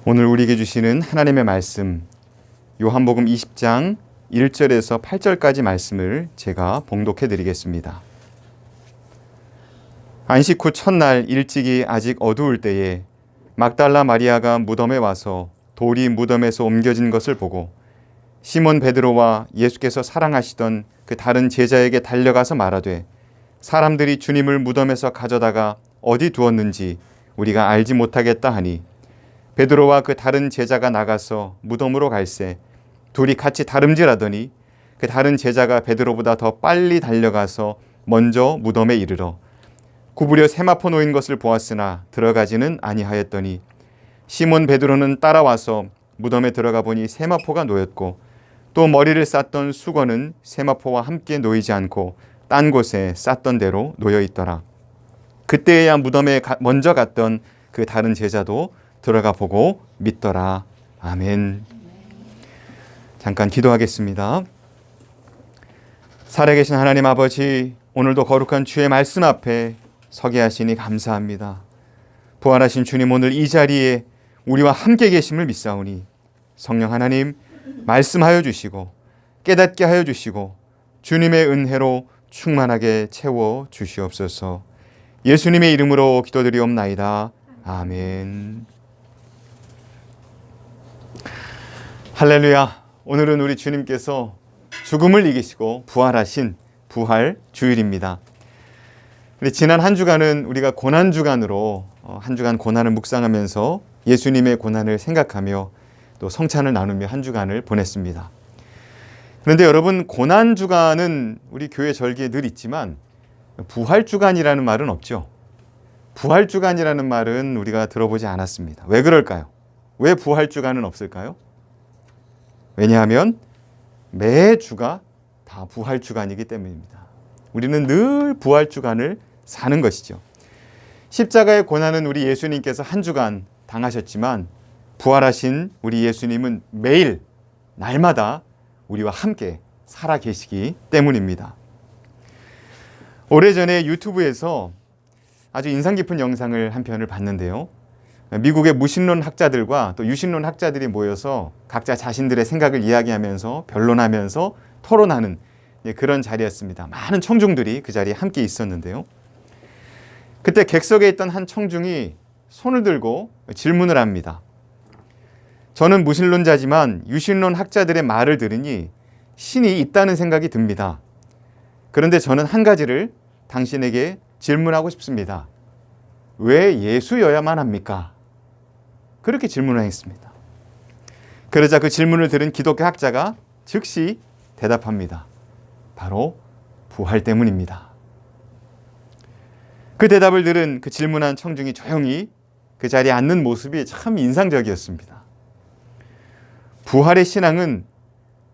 오늘 우리에게 주시는 하나님의 말씀, 요한복음 20장 1절에서 8절까지 말씀을 제가 봉독해 드리겠습니다. 안식 후 첫날 일찍이 아직 어두울 때에 막달라 마리아가 무덤에 와서 돌이 무덤에서 옮겨진 것을 보고 시몬 베드로와 예수께서 사랑하시던 그 다른 제자에게 달려가서 말하되 사람들이 주님을 무덤에서 가져다가 어디 두었는지 우리가 알지 못하겠다 하니 베드로와 그 다른 제자가 나가서 무덤으로 갈새 둘이 같이 다름질하더니 그 다른 제자가 베드로보다 더 빨리 달려가서 먼저 무덤에 이르러 구부려 세마포 놓인 것을 보았으나 들어가지는 아니하였더니 시몬 베드로는 따라와서 무덤에 들어가 보니 세마포가 놓였고 또 머리를 쌌던 수건은 세마포와 함께 놓이지 않고 딴 곳에 쌌던 대로 놓여 있더라. 그때야 무덤에 먼저 갔던 그 다른 제자도 들어가 보고 믿더라. 아멘. 잠깐 기도하겠습니다. 살아계신 하나님 아버지, 오늘도 거룩한 주의 말씀 앞에 서게 하시니 감사합니다. 부활하신 주님, 오늘 이 자리에 우리와 함께 계심을 믿사오니 성령 하나님 말씀하여 주시고 깨닫게 하여 주시고 주님의 은혜로 충만하게 채워 주시옵소서. 예수님의 이름으로 기도드리옵나이다. 아멘. 할렐루야. 오늘은 우리 주님께서 죽음을 이기시고 부활하신 부활 주일입니다. 지난 한 주간은 우리가 고난 주간으로 한 주간 고난을 묵상하면서 예수님의 고난을 생각하며 또 성찬을 나누며 한 주간을 보냈습니다. 그런데 여러분, 고난 주간은 우리 교회 절기에 늘 있지만 부활 주간이라는 말은 없죠. 부활 주간이라는 말은 우리가 들어보지 않았습니다. 왜 그럴까요? 왜 부활 주간은 없을까요? 왜냐하면 매 주가 다 부활 주간이기 때문입니다. 우리는 늘 부활 주간을 사는 것이죠. 십자가의 고난은 우리 예수님께서 한 주간 당하셨지만 부활하신 우리 예수님은 매일 날마다 우리와 함께 살아 계시기 때문입니다. 오래전에 유튜브에서 아주 인상 깊은 영상을 한 편을 봤는데요. 미국의 무신론 학자들과 또 유신론 학자들이 모여서 각자 자신들의 생각을 이야기하면서 변론하면서 토론하는 그런 자리였습니다. 많은 청중들이 그 자리에 함께 있었는데요. 그때 객석에 있던 한 청중이 손을 들고 질문을 합니다. 저는 무신론자지만 유신론 학자들의 말을 들으니 신이 있다는 생각이 듭니다. 그런데 저는 한 가지를 당신에게 질문하고 싶습니다. 왜 예수여야만 합니까? 그렇게 질문을 했습니다. 그러자 그 질문을 들은 기독교 학자가 즉시 대답합니다. 바로 부활 때문입니다. 그 대답을 들은 그 질문한 청중이 조용히 그 자리에 앉는 모습이 참 인상적이었습니다. 부활의 신앙은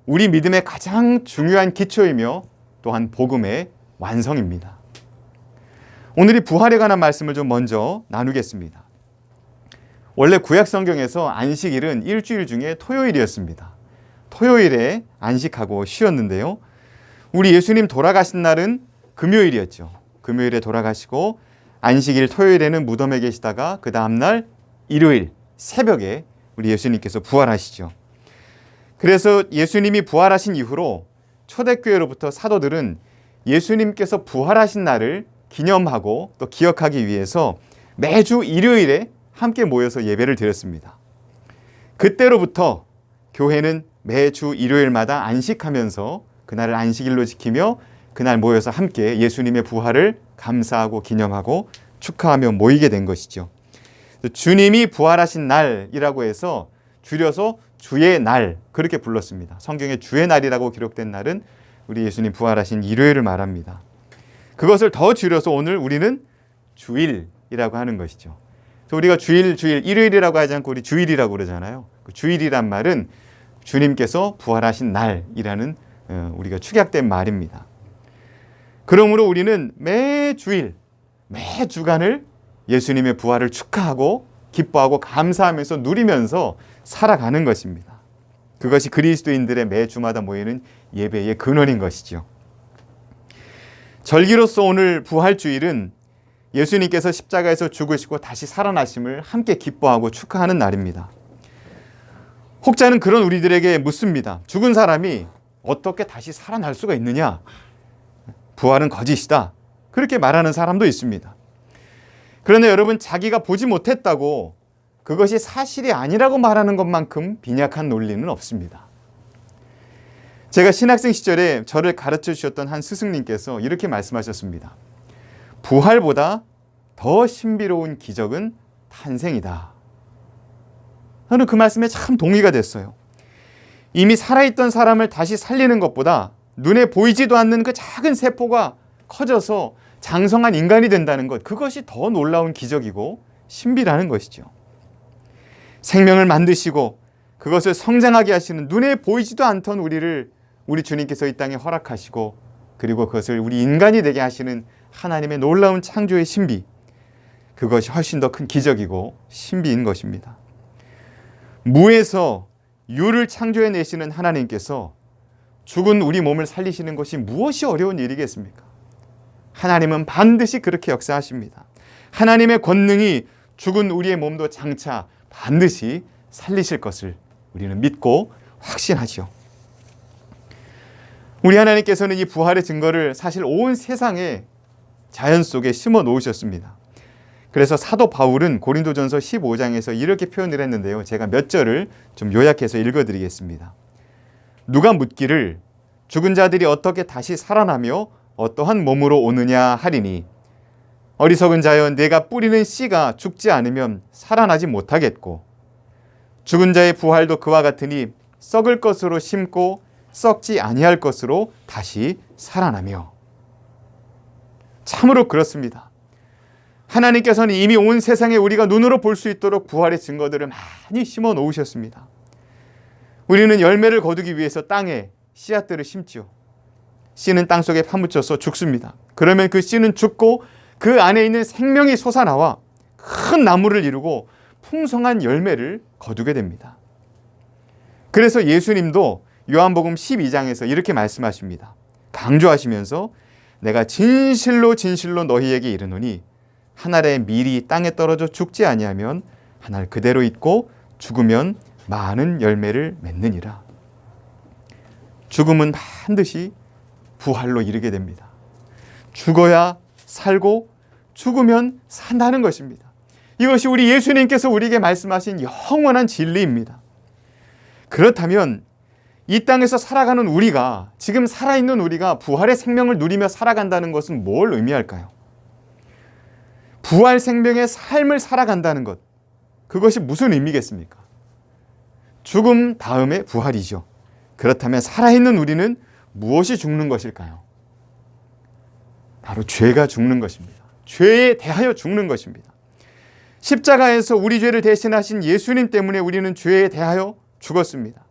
우리 믿음의 가장 중요한 기초이며 또한 복음의 완성입니다. 오늘 이 부활에 관한 말씀을 좀 먼저 나누겠습니다. 원래 구약 성경에서 안식일은 일주일 중에 토요일이었습니다. 토요일에 안식하고 쉬었는데요. 우리 예수님 돌아가신 날은 금요일이었죠. 금요일에 돌아가시고 안식일 토요일에는 무덤에 계시다가 그 다음날 일요일 새벽에 우리 예수님께서 부활하시죠. 그래서 예수님이 부활하신 이후로 초대교회로부터 사도들은 예수님께서 부활하신 날을 기념하고 또 기억하기 위해서 매주 일요일에 함께 모여서 예배를 드렸습니다. 그때로부터 교회는 매주 일요일마다 안식하면서 그날을 안식일로 지키며 그날 모여서 함께 예수님의 부활을 감사하고 기념하고 축하하며 모이게 된 것이죠. 주님이 부활하신 날이라고 해서 줄여서 주의 날 그렇게 불렀습니다. 성경에 주의 날이라고 기록된 날은 우리 예수님 부활하신 일요일을 말합니다. 그것을 더 줄여서 오늘 우리는 주일이라고 하는 것이죠. 그래서 우리가 주일, 일요일이라고 하지 않고 우리 주일이라고 그러잖아요. 그 주일이란 말은 주님께서 부활하신 날이라는 우리가 축약된 말입니다. 그러므로 우리는 매 주일, 매 주간을 예수님의 부활을 축하하고 기뻐하고 감사하면서 누리면서 살아가는 것입니다. 그것이 그리스도인들의 매 주마다 모이는 예배의 근원인 것이죠. 절기로서 오늘 부활주일은 예수님께서 십자가에서 죽으시고 다시 살아나심을 함께 기뻐하고 축하하는 날입니다. 혹자는 그런 우리들에게 묻습니다. 죽은 사람이 어떻게 다시 살아날 수가 있느냐? 부활은 거짓이다. 그렇게 말하는 사람도 있습니다. 그런데 여러분, 자기가 보지 못했다고 그것이 사실이 아니라고 말하는 것만큼 빈약한 논리는 없습니다. 제가 신학생 시절에 저를 가르쳐 주셨던 한 스승님께서 이렇게 말씀하셨습니다. 부활보다 더 신비로운 기적은 탄생이다. 저는 그 말씀에 참 동의가 됐어요. 이미 살아있던 사람을 다시 살리는 것보다 눈에 보이지도 않는 그 작은 세포가 커져서 장성한 인간이 된다는 것, 그것이 더 놀라운 기적이고 신비라는 것이죠. 생명을 만드시고 그것을 성장하게 하시는 눈에 보이지도 않던 우리 주님께서 이 땅에 허락하시고, 그리고 그것을 우리 인간이 되게 하시는 하나님의 놀라운 창조의 신비, 그것이 훨씬 더 큰 기적이고 신비인 것입니다. 무에서 유를 창조해내시는 하나님께서 죽은 우리 몸을 살리시는 것이 무엇이 어려운 일이겠습니까? 하나님은 반드시 그렇게 역사하십니다. 하나님의 권능이 죽은 우리의 몸도 장차 반드시 살리실 것을 우리는 믿고 확신하지요. 우리 하나님께서는 이 부활의 증거를 사실 온 세상에 자연 속에 심어 놓으셨습니다. 그래서 사도 바울은 고린도전서 15장에서 이렇게 표현을 했는데요. 제가 몇 절을 좀 요약해서 읽어드리겠습니다. 누가 묻기를 죽은 자들이 어떻게 다시 살아나며 어떠한 몸으로 오느냐 하리니, 어리석은 자여, 내가 뿌리는 씨가 죽지 않으면 살아나지 못하겠고, 죽은 자의 부활도 그와 같으니 썩을 것으로 심고 썩지 아니할 것으로 다시 살아나며. 참으로 그렇습니다. 하나님께서는 이미 온 세상에 우리가 눈으로 볼 수 있도록 부활의 증거들을 많이 심어 놓으셨습니다. 우리는 열매를 거두기 위해서 땅에 씨앗들을 심지요. 씨는 땅속에 파묻혀서 죽습니다. 그러면 그 씨는 죽고 그 안에 있는 생명이 솟아나와 큰 나무를 이루고 풍성한 열매를 거두게 됩니다. 그래서 예수님도 요한복음 12장에서 이렇게 말씀하십니다. 강조하시면서 내가 진실로 진실로 너희에게 이르노니 한 알의 밀이 땅에 떨어져 죽지 아니하면 한 알 그대로 있고 죽으면 많은 열매를 맺느니라. 죽음은 반드시 부활로 이르게 됩니다. 죽어야 살고 죽으면 산다는 것입니다. 이것이 우리 예수님께서 우리에게 말씀하신 영원한 진리입니다. 그렇다면 이 땅에서 살아가는 우리가, 지금 살아있는 우리가 부활의 생명을 누리며 살아간다는 것은 뭘 의미할까요? 부활 생명의 삶을 살아간다는 것, 그것이 무슨 의미겠습니까? 죽음 다음에 부활이죠. 그렇다면 살아있는 우리는 무엇이 죽는 것일까요? 바로 죄가 죽는 것입니다. 죄에 대하여 죽는 것입니다. 십자가에서 우리 죄를 대신하신 예수님 때문에 우리는 죄에 대하여 죽었습니다.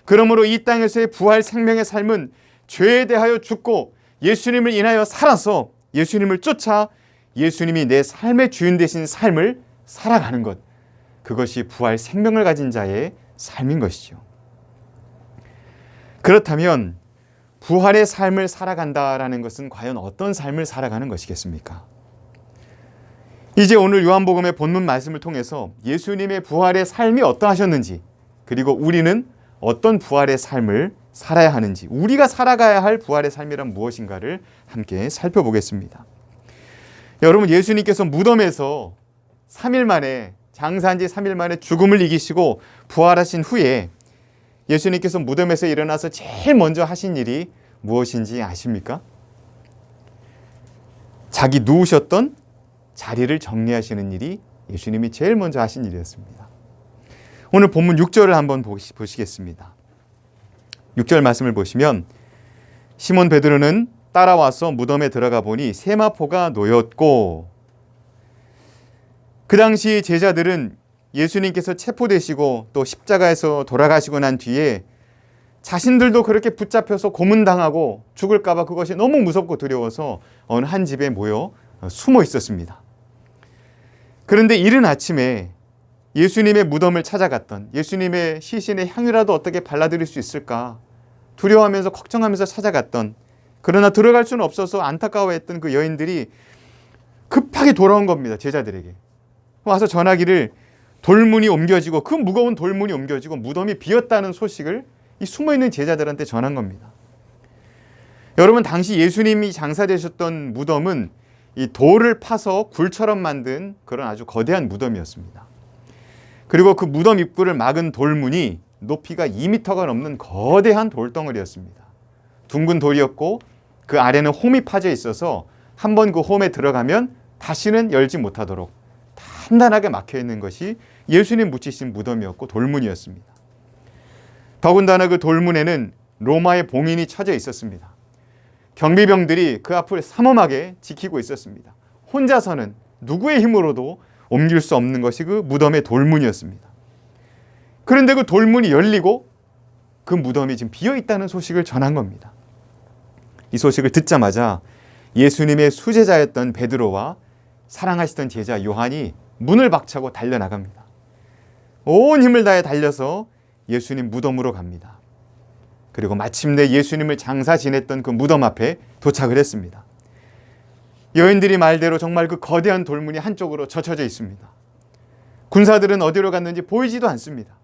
그러므로 이 땅에서의 부활 생명의 삶은 죄에 대하여 죽고 예수님을 인하여 살아서 예수님을 쫓아 예수님이 내 삶의 주인 되신 삶을 살아가는 것, 그것이 부활 생명을 가진 자의 삶인 것이죠. 그렇다면 부활의 삶을 살아간다라는 것은 과연 어떤 삶을 살아가는 것이겠습니까? 이제 오늘 요한복음의 본문 말씀을 통해서 예수님의 부활의 삶이 어떠하셨는지, 그리고 우리는 어떤 부활의 삶을 살아야 하는지, 우리가 살아가야 할 부활의 삶이란 무엇인가를 함께 살펴보겠습니다. 여러분, 예수님께서 무덤에서 3일 만에, 장사한 지 3일 만에 죽음을 이기시고 부활하신 후에 예수님께서 무덤에서 일어나서 제일 먼저 하신 일이 무엇인지 아십니까? 자기 누우셨던 자리를 정리하시는 일이 예수님이 제일 먼저 하신 일이었습니다. 오늘 본문 6절을 한번 보시겠습니다. 6절 말씀을 보시면 시몬 베드로는 따라와서 무덤에 들어가 보니 세마포가 놓였고, 그 당시 제자들은 예수님께서 체포되시고 또 십자가에서 돌아가시고 난 뒤에 자신들도 그렇게 붙잡혀서 고문당하고 죽을까 봐 그것이 너무 무섭고 두려워서 어느 한 집에 모여 숨어 있었습니다. 그런데 이른 아침에 예수님의 무덤을 찾아갔던, 예수님의 시신의 향유라도 어떻게 발라드릴 수 있을까 두려워하면서 걱정하면서 찾아갔던, 그러나 들어갈 수는 없어서 안타까워했던 그 여인들이 급하게 돌아온 겁니다. 제자들에게 와서 전하기를 돌문이 옮겨지고 그 무거운 돌문이 옮겨지고 무덤이 비었다는 소식을 이 숨어있는 제자들한테 전한 겁니다. 여러분, 당시 예수님이 장사되셨던 무덤은 이 돌을 파서 굴처럼 만든 그런 아주 거대한 무덤이었습니다. 그리고 그 무덤 입구를 막은 돌문이 높이가 2m가 넘는 거대한 돌덩어리였습니다. 둥근 돌이었고 그 아래는 홈이 파져 있어서 한번 그 홈에 들어가면 다시는 열지 못하도록 단단하게 막혀 있는 것이 예수님 묻히신 무덤이었고 돌문이었습니다. 더군다나 그 돌문에는 로마의 봉인이 쳐져 있었습니다. 경비병들이 그 앞을 삼엄하게 지키고 있었습니다. 혼자서는 누구의 힘으로도 옮길 수 없는 것이 그 무덤의 돌문이었습니다. 그런데 그 돌문이 열리고 그 무덤이 지금 비어 있다는 소식을 전한 겁니다. 이 소식을 듣자마자 예수님의 수제자였던 베드로와 사랑하시던 제자 요한이 문을 박차고 달려나갑니다. 온 힘을 다해 달려서 예수님 무덤으로 갑니다. 그리고 마침내 예수님을 장사 지냈던 그 무덤 앞에 도착을 했습니다. 여인들이 말대로 정말 그 거대한 돌문이 한쪽으로 젖혀져 있습니다. 군사들은 어디로 갔는지 보이지도 않습니다.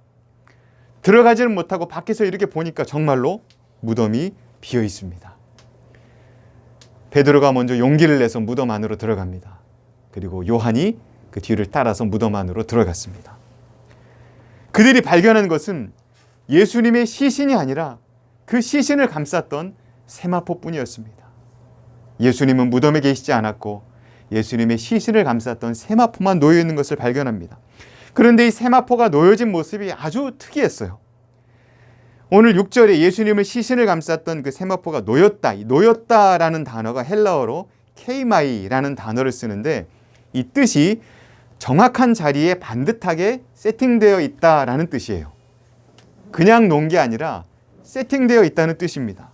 들어가지는 못하고 밖에서 이렇게 보니까 정말로 무덤이 비어 있습니다. 베드로가 먼저 용기를 내서 무덤 안으로 들어갑니다. 그리고 요한이 그 뒤를 따라서 무덤 안으로 들어갔습니다. 그들이 발견한 것은 예수님의 시신이 아니라 그 시신을 감쌌던 세마포뿐이었습니다. 예수님은 무덤에 계시지 않았고 예수님의 시신을 감쌌던 세마포만 놓여 있는 것을 발견합니다. 그런데 이 세마포가 놓여진 모습이 아주 특이했어요. 오늘 6절에 예수님을 시신을 감쌌던 그 세마포가 놓였다라는 단어가 헬라어로 케이마이라는 단어를 쓰는데 이 뜻이 정확한 자리에 반듯하게 세팅되어 있다라는 뜻이에요. 그냥 놓은 게 아니라 세팅되어 있다는 뜻입니다.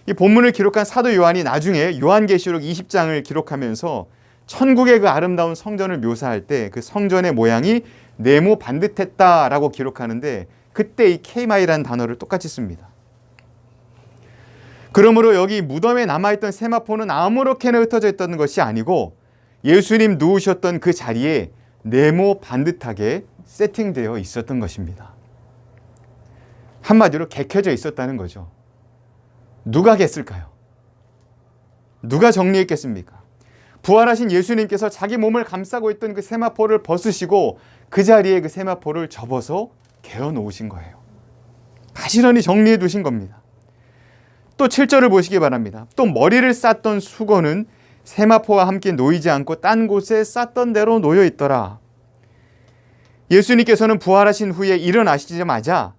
이 본문을 기록한 사도 요한이 나중에 요한계시록 20장을 기록하면서 천국의 그 아름다운 성전을 묘사할 때 그 성전의 모양이 네모 반듯했다라고 기록하는데 그때 이 케이마이라는 단어를 똑같이 씁니다. 그러므로 여기 무덤에 남아있던 세마포는 아무렇게나 흩어져 있던 것이 아니고 예수님 누우셨던 그 자리에 네모 반듯하게 세팅되어 있었던 것입니다. 한마디로 개켜져 있었다는 거죠. 누가 겠을까요? 누가 정리했겠습니까? 부활하신 예수님께서 자기 몸을 감싸고 있던 그 세마포를 벗으시고 그 자리에 그 세마포를 접어서 개어 놓으신 거예요. 가시런히 정리해 두신 겁니다. 또 7절을 보시기 바랍니다. 또 머리를 쌌던 수건은 세마포와 함께 놓이지 않고 딴 곳에 쌌던 대로 놓여 있더라. 예수님께서는 부활하신 후에 일어나시자마자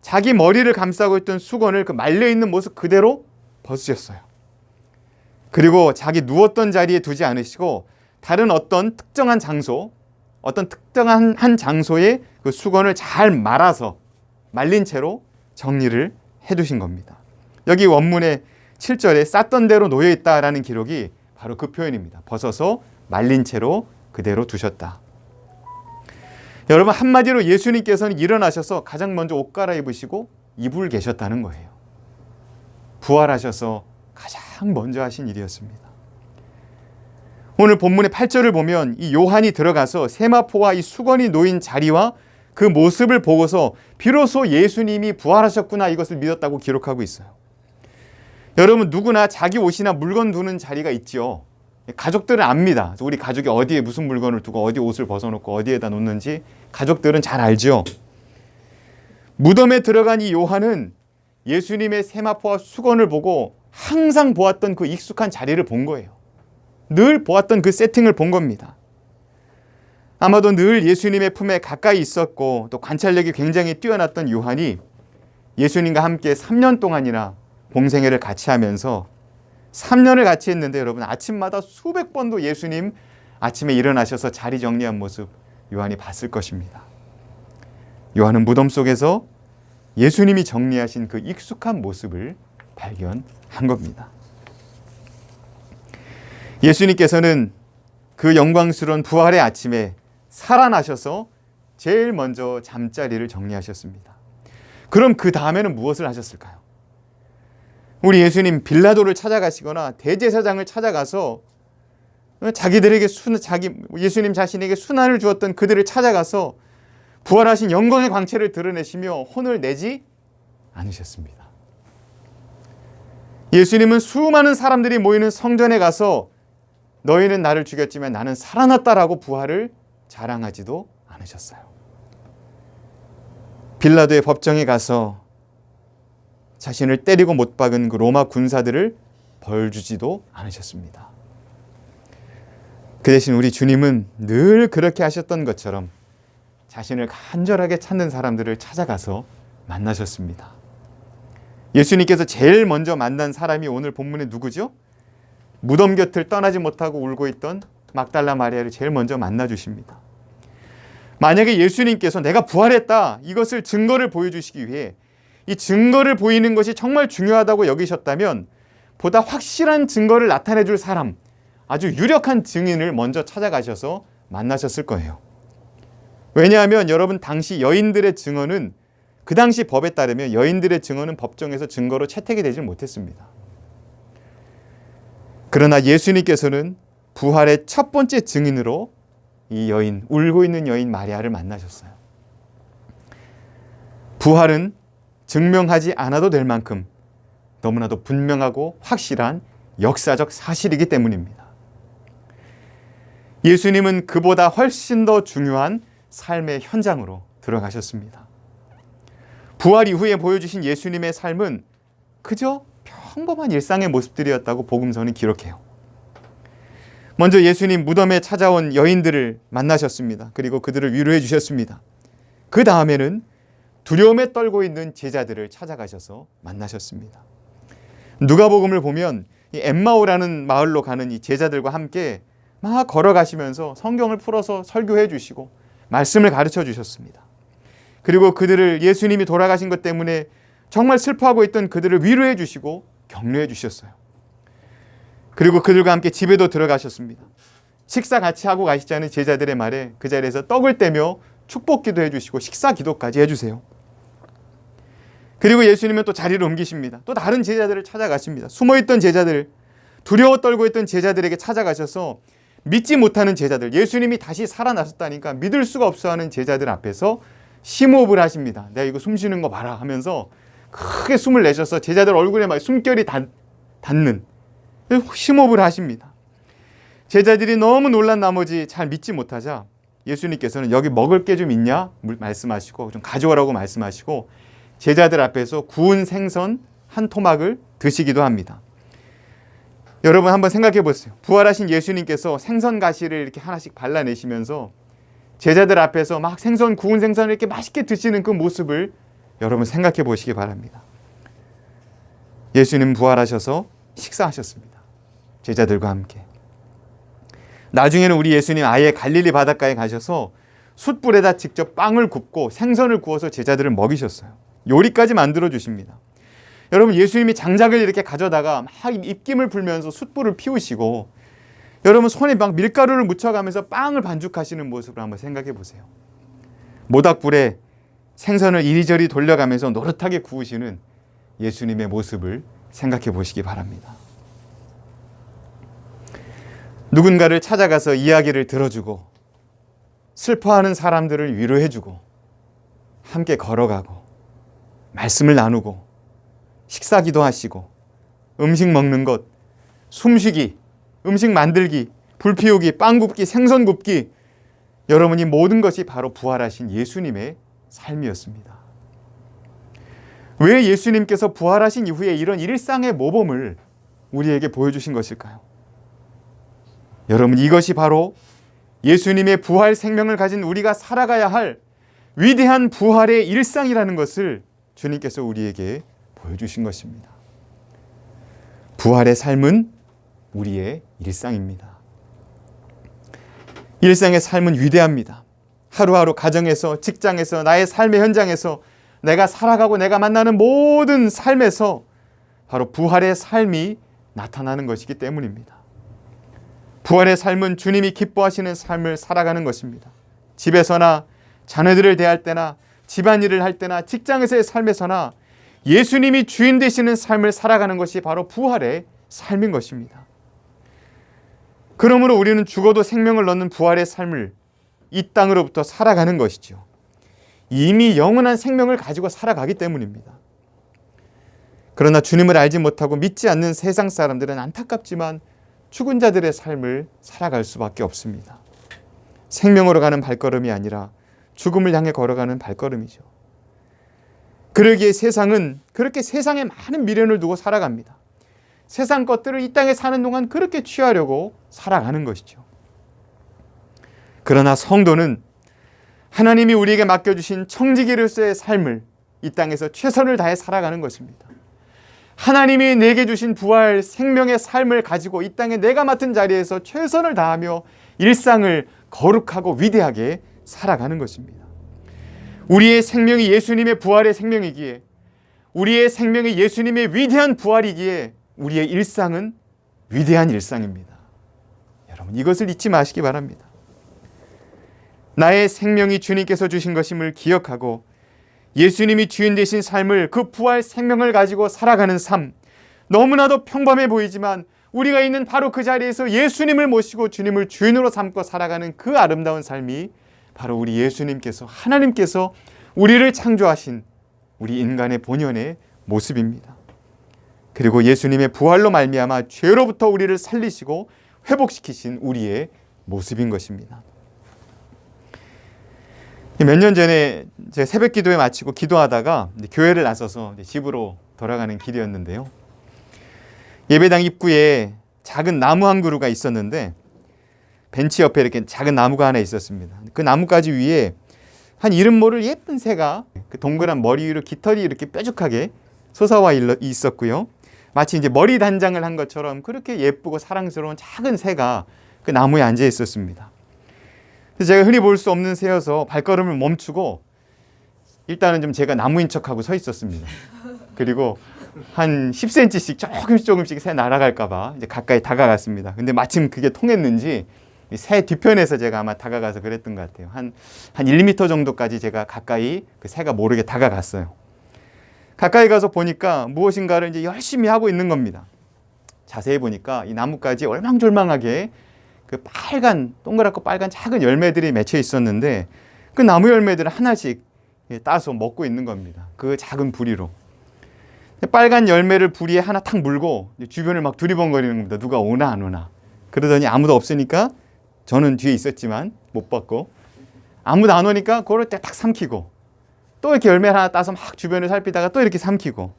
자기 머리를 감싸고 있던 수건을 그 말려있는 모습 그대로 벗으셨어요. 그리고 자기 누웠던 자리에 두지 않으시고 다른 어떤 특정한 장소, 어떤 특정한 한 장소에 그 수건을 잘 말아서 말린 채로 정리를 해두신 겁니다. 여기 원문의 7절에 쌌던 대로 놓여있다라는 기록이 바로 그 표현입니다. 벗어서 말린 채로 그대로 두셨다. 여러분, 한마디로 예수님께서는 일어나셔서 가장 먼저 옷 갈아입으시고 이불 계셨다는 거예요. 부활하셔서 가장 먼저 하신 일이었습니다. 오늘 본문의 8절을 보면 이 요한이 들어가서 세마포와 이 수건이 놓인 자리와 그 모습을 보고서 비로소 예수님이 부활하셨구나 이것을 믿었다고 기록하고 있어요. 여러분, 누구나 자기 옷이나 물건 두는 자리가 있지요. 가족들은 압니다. 우리 가족이 어디에 무슨 물건을 두고 어디 옷을 벗어놓고 어디에다 놓는지 가족들은 잘 알죠. 무덤에 들어간 이 요한은 예수님의 세마포와 수건을 보고 항상 보았던 그 익숙한 자리를 본 거예요. 늘 보았던 그 세팅을 본 겁니다. 아마도 늘 예수님의 품에 가까이 있었고 또 관찰력이 굉장히 뛰어났던 요한이 예수님과 함께 3년 동안이나 공생애를 같이 하면서 3년을 같이 했는데 여러분, 아침마다 수백 번도 예수님 아침에 일어나셔서 자리 정리한 모습 요한이 봤을 것입니다. 요한은 무덤 속에서 예수님이 정리하신 그 익숙한 모습을 발견한 겁니다. 예수님께서는 그 영광스러운 부활의 아침에 살아나셔서 제일 먼저 잠자리를 정리하셨습니다. 그럼 그 다음에는 무엇을 하셨을까요? 우리 예수님 빌라도를 찾아가시거나 대제사장을 찾아가서 예수님 자신에게 순환을 주었던 그들을 찾아가서 부활하신 영광의 광채를 드러내시며 혼을 내지 않으셨습니다. 예수님은 수많은 사람들이 모이는 성전에 가서 너희는 나를 죽였지만 나는 살아났다라고 부활을 자랑하지도 않으셨어요. 빌라도의 법정에 가서 자신을 때리고 못 박은 그 로마 군사들을 벌 주지도 않으셨습니다. 그 대신 우리 주님은 늘 그렇게 하셨던 것처럼 자신을 간절하게 찾는 사람들을 찾아가서 만나셨습니다. 예수님께서 제일 먼저 만난 사람이 오늘 본문에 누구죠? 무덤 곁을 떠나지 못하고 울고 있던 막달라 마리아를 제일 먼저 만나 주십니다. 만약에 예수님께서 내가 부활했다 이것을 증거를 보여주시기 위해 이 증거를 보이는 것이 정말 중요하다고 여기셨다면 보다 확실한 증거를 나타내 줄 사람, 아주 유력한 증인을 먼저 찾아가셔서 만나셨을 거예요. 왜냐하면 여러분 당시 여인들의 증언은 그 당시 법에 따르면 여인들의 증언은 법정에서 증거로 채택이 되지 못했습니다. 그러나 예수님께서는 부활의 첫 번째 증인으로 이 여인, 울고 있는 여인 마리아를 만나셨어요. 부활은 증명하지 않아도 될 만큼 너무나도 분명하고 확실한 역사적 사실이기 때문입니다. 예수님은 그보다 훨씬 더 중요한 삶의 현장으로 들어가셨습니다. 부활 이후에 보여주신 예수님의 삶은 그저 평범한 일상의 모습들이었다고 복음서는 기록해요. 먼저 예수님 무덤에 찾아온 여인들을 만나셨습니다. 그리고 그들을 위로해 주셨습니다. 그 다음에는 두려움에 떨고 있는 제자들을 찾아가셔서 만나셨습니다. 누가복음을 보면 이 엠마오라는 마을로 가는 이 제자들과 함께 막 걸어가시면서 성경을 풀어서 설교해 주시고 말씀을 가르쳐 주셨습니다. 그리고 그들을 예수님이 돌아가신 것 때문에 정말 슬퍼하고 있던 그들을 위로해 주시고 격려해 주셨어요. 그리고 그들과 함께 집에도 들어가셨습니다. 식사 같이 하고 가시자는 제자들의 말에 그 자리에서 떡을 떼며 축복기도 해주시고 식사 기도까지 해주세요. 그리고 예수님은 또 자리를 옮기십니다. 또 다른 제자들을 찾아가십니다. 숨어있던 제자들, 두려워 떨고 있던 제자들에게 찾아가셔서 믿지 못하는 제자들, 예수님이 다시 살아나셨다니까 믿을 수가 없어하는 제자들 앞에서 심호흡을 하십니다. 내가 이거 숨 쉬는 거 봐라 하면서 크게 숨을 내셔서 제자들 얼굴에 막 숨결이 닿는 심호흡을 하십니다. 제자들이 너무 놀란 나머지 잘 믿지 못하자 예수님께서는 여기 먹을 게 좀 있냐 말씀하시고 좀 가져오라고 말씀하시고 제자들 앞에서 구운 생선 한 토막을 드시기도 합니다. 여러분 한번 생각해 보세요. 부활하신 예수님께서 생선 가시를 이렇게 하나씩 발라내시면서 제자들 앞에서 막 구운 생선을 이렇게 맛있게 드시는 그 모습을 여러분 생각해 보시기 바랍니다. 예수님 부활하셔서 식사하셨습니다. 제자들과 함께. 나중에는 우리 예수님 아예 갈릴리 바닷가에 가셔서 숯불에다 직접 빵을 굽고 생선을 구워서 제자들을 먹이셨어요. 요리까지 만들어 주십니다. 여러분 예수님이 장작을 이렇게 가져다가 막 입김을 불면서 숯불을 피우시고 여러분 손에 막 밀가루를 묻혀가면서 빵을 반죽하시는 모습을 한번 생각해 보세요. 모닥불에 생선을 이리저리 돌려가면서 노릇하게 구우시는 예수님의 모습을 생각해 보시기 바랍니다. 누군가를 찾아가서 이야기를 들어주고 슬퍼하는 사람들을 위로해주고 함께 걸어가고 말씀을 나누고 식사기도 하시고 음식 먹는 것, 숨쉬기, 음식 만들기, 불 피우기, 빵 굽기, 생선 굽기 여러분이 모든 것이 바로 부활하신 예수님의 삶이었습니다. 왜 예수님께서 부활하신 이후에 이런 일상의 모범을 우리에게 보여주신 것일까요? 여러분 이것이 바로 예수님의 부활 생명을 가진 우리가 살아가야 할 위대한 부활의 일상이라는 것을 주님께서 우리에게 보여주신 것입니다. 부활의 삶은 우리의 일상입니다. 일상의 삶은 위대합니다. 하루하루 가정에서, 직장에서, 나의 삶의 현장에서 내가 살아가고 내가 만나는 모든 삶에서 바로 부활의 삶이 나타나는 것이기 때문입니다. 부활의 삶은 주님이 기뻐하시는 삶을 살아가는 것입니다. 집에서나 자녀들을 대할 때나 집안일을 할 때나 직장에서의 삶에서나 예수님이 주인 되시는 삶을 살아가는 것이 바로 부활의 삶인 것입니다. 그러므로 우리는 죽어도 생명을 얻는 부활의 삶을 이 땅으로부터 살아가는 것이죠. 이미 영원한 생명을 가지고 살아가기 때문입니다. 그러나 주님을 알지 못하고 믿지 않는 세상 사람들은 안타깝지만 죽은 자들의 삶을 살아갈 수밖에 없습니다. 생명으로 가는 발걸음이 아니라 죽음을 향해 걸어가는 발걸음이죠. 그러기에 세상은 그렇게 세상에 많은 미련을 두고 살아갑니다. 세상 것들을 이 땅에 사는 동안 그렇게 취하려고 살아가는 것이죠. 그러나 성도는 하나님이 우리에게 맡겨주신 청지기로서의 삶을 이 땅에서 최선을 다해 살아가는 것입니다. 하나님이 내게 주신 부활 생명의 삶을 가지고 이 땅에 내가 맡은 자리에서 최선을 다하며 일상을 거룩하고 위대하게 살아가는 것입니다. 우리의 생명이 예수님의 부활의 생명이기에, 우리의 생명이 예수님의 위대한 부활이기에 우리의 일상은 위대한 일상입니다. 여러분, 이것을 잊지 마시기 바랍니다. 나의 생명이 주님께서 주신 것임을 기억하고 예수님이 주인 되신 삶을, 그 부활 생명을 가지고 살아가는 삶, 너무나도 평범해 보이지만 우리가 있는 바로 그 자리에서 예수님을 모시고 주님을 주인으로 삼고 살아가는 그 아름다운 삶이 바로 우리 예수님께서, 하나님께서 우리를 창조하신 우리 인간의 본연의 모습입니다. 그리고 예수님의 부활로 말미암아 죄로부터 우리를 살리시고 회복시키신 우리의 모습인 것입니다. 몇 년 전에 제가 새벽 기도회 마치고 기도하다가 교회를 나서서 집으로 돌아가는 길이었는데요. 예배당 입구에 작은 나무 한 그루가 있었는데 벤치 옆에 이렇게 작은 나무가 하나 있었습니다. 그 나뭇가지 위에 한 이름 모를 예쁜 새가 그 동그란 머리 위로 깃털이 이렇게 뾰족하게 솟아와 있었고요. 마치 이제 머리 단장을 한 것처럼 그렇게 예쁘고 사랑스러운 작은 새가 그 나무에 앉아 있었습니다. 그래서 제가 흔히 볼 수 없는 새여서 발걸음을 멈추고 일단은 좀 제가 나무인 척하고 서 있었습니다. 그리고 한 10cm씩 조금씩 새 날아갈까 봐 이제 가까이 다가갔습니다. 근데 마침 그게 통했는지 새 뒤편에서 제가 아마 다가가서 그랬던 것 같아요. 한 1m 정도까지 제가 가까이 그 새가 모르게 다가갔어요. 가까이 가서 보니까 무엇인가를 이제 열심히 하고 있는 겁니다. 자세히 보니까 이 나뭇가지에 얼망졸망하게 그 빨간, 동그랗고 빨간 작은 열매들이 맺혀 있었는데 그 나무 열매들을 하나씩 따서 먹고 있는 겁니다. 그 작은 부리로. 빨간 열매를 부리에 하나 탁 물고 주변을 막 두리번거리는 겁니다. 누가 오나 안 오나. 그러더니 아무도 없으니까 저는 뒤에 있었지만 못 봤고, 아무도 안 오니까 그럴 때 딱 삼키고, 또 이렇게 열매를 하나 따서 막 주변을 살피다가 또 이렇게 삼키고,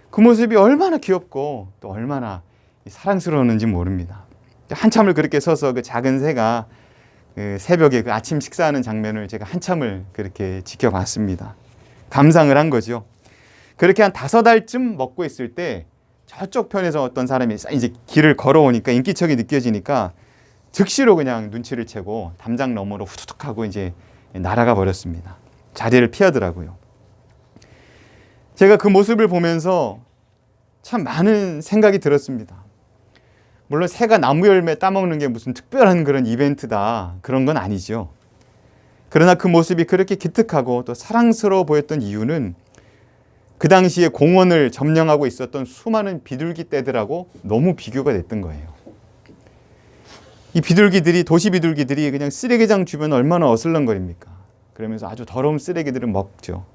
그 모습이 얼마나 귀엽고 또 얼마나 사랑스러웠는지 모릅니다. 한참을 그렇게 서서 그 작은 새가 그 새벽에 그 아침 식사하는 장면을 제가 한참을 그렇게 지켜봤습니다. 감상을 한 거죠. 그렇게 한 5알쯤 먹고 있을 때 저쪽 편에서 어떤 사람이 이제 길을 걸어오니까 인기척이 느껴지니까 즉시로 그냥 눈치를 채고 담장 너머로 후두둑 하고 이제 날아가 버렸습니다. 자리를 피하더라고요. 제가 그 모습을 보면서 참 많은 생각이 들었습니다. 물론 새가 나무 열매 따먹는 게 무슨 특별한 그런 이벤트다, 그런 건 아니죠. 그러나 그 모습이 그렇게 기특하고 또 사랑스러워 보였던 이유는 그 당시에 공원을 점령하고 있었던 수많은 비둘기 떼들하고 너무 비교가 됐던 거예요. 이 비둘기들이, 도시 비둘기들이 그냥 쓰레기장 주변 얼마나 어슬렁거립니까? 그러면서 아주 더러운 쓰레기들을 먹죠.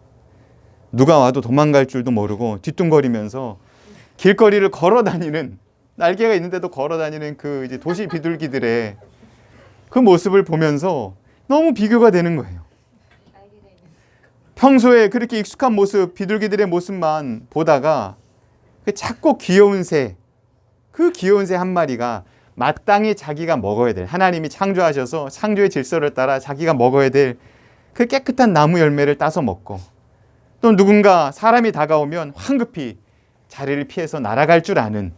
누가 와도 도망갈 줄도 모르고 뒤뚱거리면서 길거리를 걸어 다니는, 날개가 있는데도 걸어 다니는 그 이제 도시 비둘기들의 그 모습을 보면서 너무 비교가 되는 거예요. 평소에 그렇게 익숙한 모습, 비둘기들의 모습만 보다가 그 작고 귀여운 새, 그 귀여운 새 한 마리가 마땅히 자기가 먹어야 될, 하나님이 창조하셔서 창조의 질서를 따라 자기가 먹어야 될 그 깨끗한 나무 열매를 따서 먹고, 또 누군가 사람이 다가오면 황급히 자리를 피해서 날아갈 줄 아는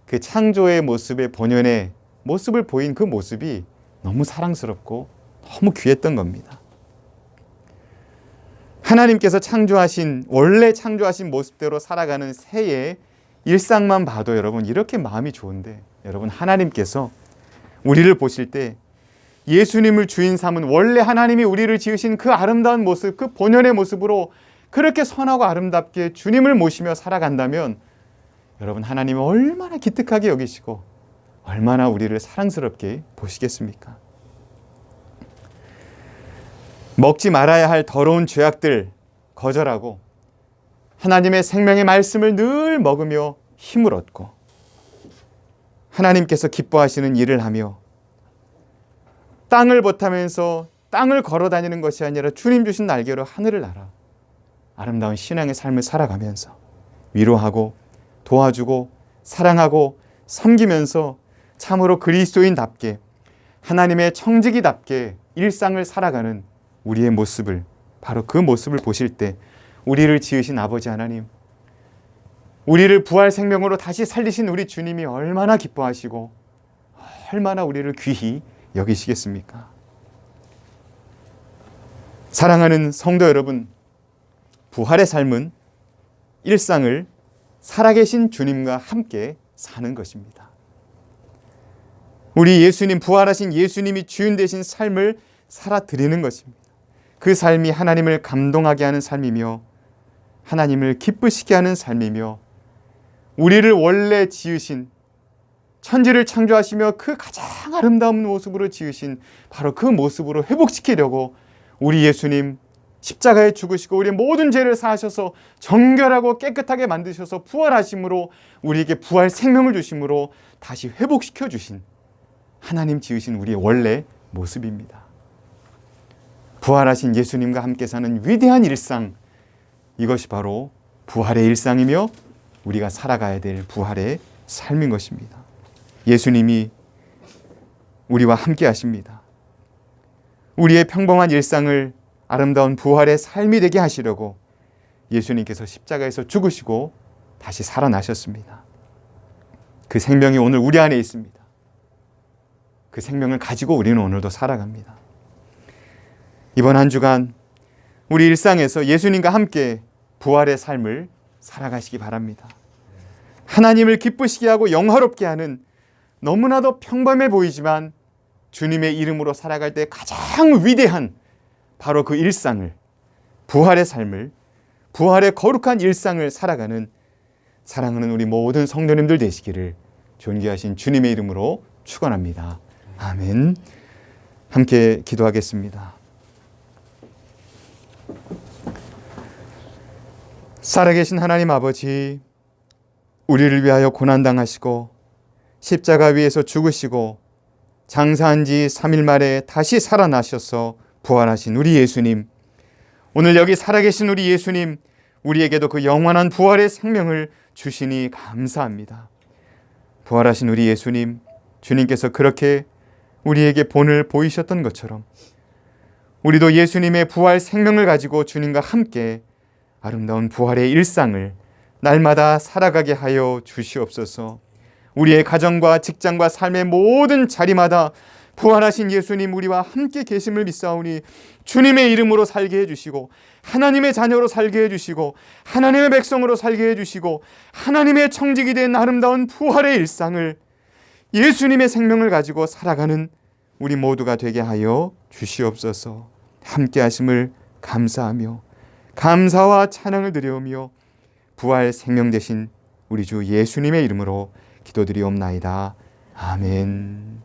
그 창조의 모습의 본연의 모습을 보인 그 모습이 너무 사랑스럽고 너무 귀했던 겁니다. 하나님께서 원래 창조하신 모습대로 살아가는 새의 일상만 봐도 여러분 이렇게 마음이 좋은데, 여러분 하나님께서 우리를 보실 때 예수님을 주인 삼은, 원래 하나님이 우리를 지으신 그 아름다운 모습, 그 본연의 모습으로 그렇게 선하고 아름답게 주님을 모시며 살아간다면 여러분 하나님은 얼마나 기특하게 여기시고 얼마나 우리를 사랑스럽게 보시겠습니까? 먹지 말아야 할 더러운 죄악들 거절하고 하나님의 생명의 말씀을 늘 먹으며 힘을 얻고 하나님께서 기뻐하시는 일을 하며 땅을 버타면서 땅을 걸어 다니는 것이 아니라 주님 주신 날개로 하늘을 날아 아름다운 신앙의 삶을 살아가면서 위로하고 도와주고 사랑하고 섬기면서 참으로 그리스도인답게 하나님의 청지기답게 일상을 살아가는 우리의 모습을, 바로 그 모습을 보실 때 우리를 지으신 아버지 하나님, 우리를 부활 생명으로 다시 살리신 우리 주님이 얼마나 기뻐하시고 얼마나 우리를 귀히 여기시겠습니까? 사랑하는 성도 여러분, 부활의 삶은 일상을 살아계신 주님과 함께 사는 것입니다. 우리 예수님, 부활하신 예수님이 주인 되신 삶을 살아드리는 것입니다. 그 삶이 하나님을 감동하게 하는 삶이며 하나님을 기쁘시게 하는 삶이며 우리를 원래 지으신, 천지를 창조하시며 그 가장 아름다운 모습으로 지으신 바로 그 모습으로 회복시키려고 우리 예수님 십자가에 죽으시고 우리의 모든 죄를 사하셔서 정결하고 깨끗하게 만드셔서 부활하심으로 우리에게 부활 생명을 주심으로 다시 회복시켜 주신 하나님 지으신 우리의 원래 모습입니다. 부활하신 예수님과 함께 사는 위대한 일상, 이것이 바로 부활의 일상이며 우리가 살아가야 될 부활의 삶인 것입니다. 예수님이 우리와 함께 하십니다. 우리의 평범한 일상을 아름다운 부활의 삶이 되게 하시려고 예수님께서 십자가에서 죽으시고 다시 살아나셨습니다. 그 생명이 오늘 우리 안에 있습니다. 그 생명을 가지고 우리는 오늘도 살아갑니다. 이번 한 주간 우리 일상에서 예수님과 함께 부활의 삶을 살아가시기 바랍니다. 하나님을 기쁘시게 하고 영화롭게 하는 너무나도 평범해 보이지만 주님의 이름으로 살아갈 때 가장 위대한 바로 그 일상을, 부활의 삶을, 부활의 거룩한 일상을 살아가는 사랑하는 우리 모든 성도님들 되시기를 존귀하신 주님의 이름으로 축원합니다. 아멘. 함께 기도하겠습니다. 살아계신 하나님 아버지, 우리를 위하여 고난당하시고 십자가 위에서 죽으시고 장사한 지 3일 만에 다시 살아나셔서 부활하신 우리 예수님, 오늘 여기 살아계신 우리 예수님, 우리에게도 그 영원한 부활의 생명을 주시니 감사합니다. 부활하신 우리 예수님, 주님께서 그렇게 우리에게 본을 보이셨던 것처럼 우리도 예수님의 부활 생명을 가지고 주님과 함께 아름다운 부활의 일상을 날마다 살아가게 하여 주시옵소서. 우리의 가정과 직장과 삶의 모든 자리마다 부활하신 예수님 우리와 함께 계심을 믿사오니 주님의 이름으로 살게 해주시고 하나님의 자녀로 살게 해주시고 하나님의 백성으로 살게 해주시고 하나님의 청직이 된 아름다운 부활의 일상을 예수님의 생명을 가지고 살아가는 우리 모두가 되게 하여 주시옵소서. 함께 하심을 감사하며 감사와 찬양을 드려오며 부활 생명 되신 우리 주 예수님의 이름으로 기도드리옵나이다. 아멘.